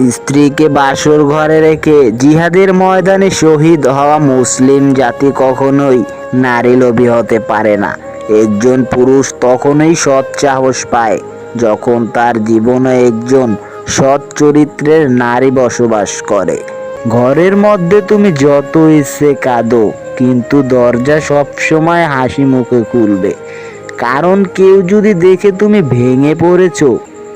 স্ত্রীকে বাসর ঘরে রেখে জিহাদের ময়দানে শহীদ হওয়া মুসলিম জাতি কখনোই নারী লোভী হতে পারে না। একজন পুরুষ তখনই সৎ সাহস পায় যখন তার জীবনে একজন সৎ চরিত্রের নারী বসবাস করে। ঘরের মধ্যে তুমি যত ইচ্ছে কাঁদো, কিন্তু দরজা সবসময় হাসি মুখে খুলবে। কারণ কেউ যদি দেখে তুমি ভেঙে পড়েছো,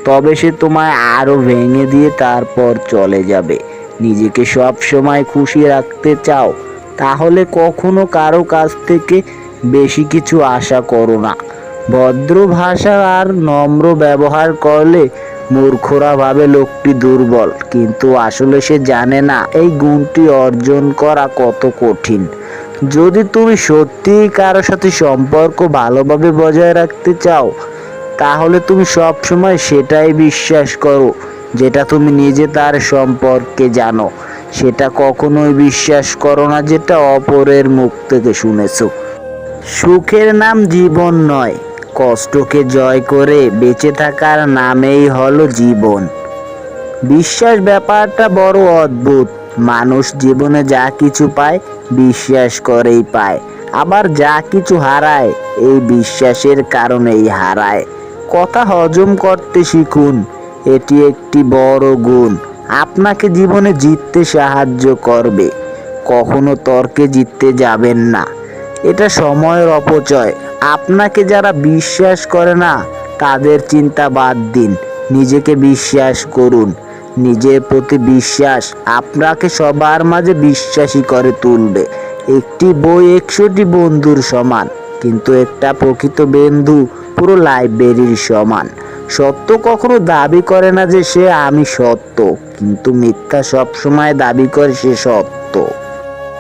তবে সে তোমায় আরো ভেঙে দিয়ে তারপর চলে যাবে। নিজেকে সব সময় খুশি রাখতে চাও, তাহলে কখনো কারো কাছ থেকে বেশি কিছু আশা করো না। ভদ্র ভাষা আর নম্র ব্যবহার করলে মূর্খরা ভাবে লোকটি দুর্বল, কিন্তু আসলে সে জানে না এই গুণটি অর্জন করা কত কঠিন। যদি তুমি সত্যিই কারো সাথে সম্পর্ক ভালোভাবে বজায় রাখতে চাও, তাহলে তুমি সব সময় সেটাই বিশ্বাস করো যেটা তুমি নিজে তার সম্পর্কে জানো। সেটা কখনোই বিশ্বাস করো না যেটা অপরের মুখ থেকে শুনেছো। সুখের নাম জীবন নয়, কষ্টকে জয় করে বেঁচে থাকার নামেই হলো জীবন। বিশ্বাস ব্যাপারটা বড় অদ্ভুত। মানুষ জীবনে যা কিছু পায় বিশ্বাস করেই পায়, আবার যা কিছু হারায় এই বিশ্বাসের কারণেই হারায়। কথা হজম করতে শিখুন, এটি একটি বড় গুণ, আপনাকে জীবনে জিততে সাহায্য করবে। কখনো তর্কে জিততে যাবেন না, এটা সময়ের অপচয়। আপনাকে যারা বিশ্বাস করে না তাদের চিন্তা বাদ দিন, নিজেকে বিশ্বাস করুন। নিজের প্রতি বিশ্বাস আপনাকে সবার মাঝে বিশ্বাসী করে তুলবে। একটি বই 100টি বন্ধুর সমান, কিন্তু একটা প্রকৃত বন্ধু পুরো লাইব্রেরির সমান। সত্য কখনো দাবি করে না যে সে আমি সত্য, কিন্তু মিথ্যা সবসময় দাবি করে সে সত্য।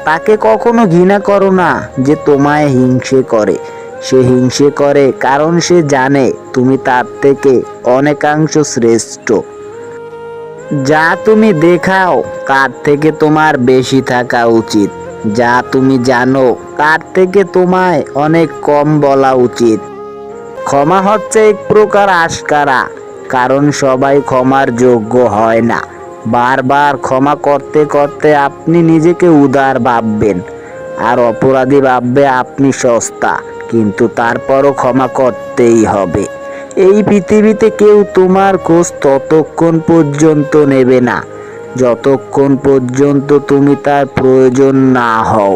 তাকে কখনো ঘৃণা করো না যে তোমায় হিংসে করে। সে হিংসে করে কারণ সে জানে তুমি তার থেকে অনেকাংশ শ্রেষ্ঠ। যা তুমি দেখাও তার থেকে তোমার বেশি থাকা উচিত। যা তুমি জানো তার থেকে তোমায় অনেক কম বলা উচিত। ক্ষমা হচ্ছে এক প্রকার আশকারা, কারণ সবাই ক্ষমার যোগ্য হয় না। বারবার ক্ষমা করতে করতে আপনি নিজেকে উদার ভাববেন, আর অপরাধী ভাববে আপনি সস্তা, কিন্তু তারপরও ক্ষমা করতেই হবে। এই পৃথিবীতে কেউ তোমার খোঁজ ততক্ষণ পর্যন্ত নেবে না যতক্ষণ পর্যন্ত তুমি তার প্রয়োজন না হও।